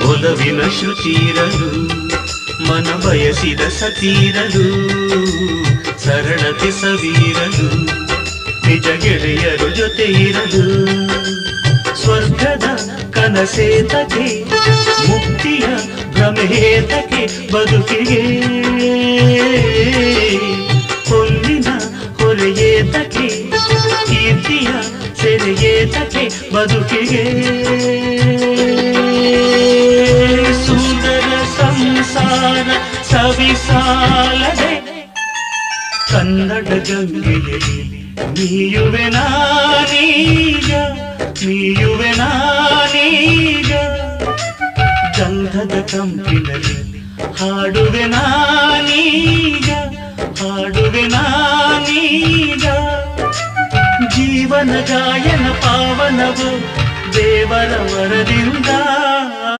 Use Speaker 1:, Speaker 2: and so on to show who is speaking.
Speaker 1: ಒಲವಿನ ಶ್ರುತಿರಲು ಮನ ಬಯಸಿದ ಸತೀರಲು ಸರಳತೆ ಸವೀರಲು ನಿಜ ಗೆಳೆಯರು ಜೊತೆ ಇರಲು ಸ್ವರ್ಗದ ಕನಸೇತಕ್ಕೆ ಮುಕ್ತಿಯ ಭ್ರಮೇತಕ್ಕೆ ಬದುಕಿಗೆ ಹೊಂದಿನ ಹೊರೆಯೇತಕ್ಕೆ ಕೀರ್ತಿಯ ಸೆರೆಯೇತಕ್ಕೆ ಬದುಕಿಗೆ ಸುಂದರ ಸಂಸಾರ ಸವಿಸಾಲದೆ ಕನ್ನಡ ಗಂಗೆಯಲ್ಲಿ ನೀಯುವೆ ನಾನೀಗ ನೀಯುವೆ ನಾನೀಗ ಗಂಧದ ಕಂಪಿನಲ್ಲಿ ಹಾಡುವೆ ನಾನೀಗ ಹಾಡುವೆ ನಾನೀಗ ಜೀವನ ಗಾಯನ ಪಾವನವು ದೇವರ ವರದಿಂದ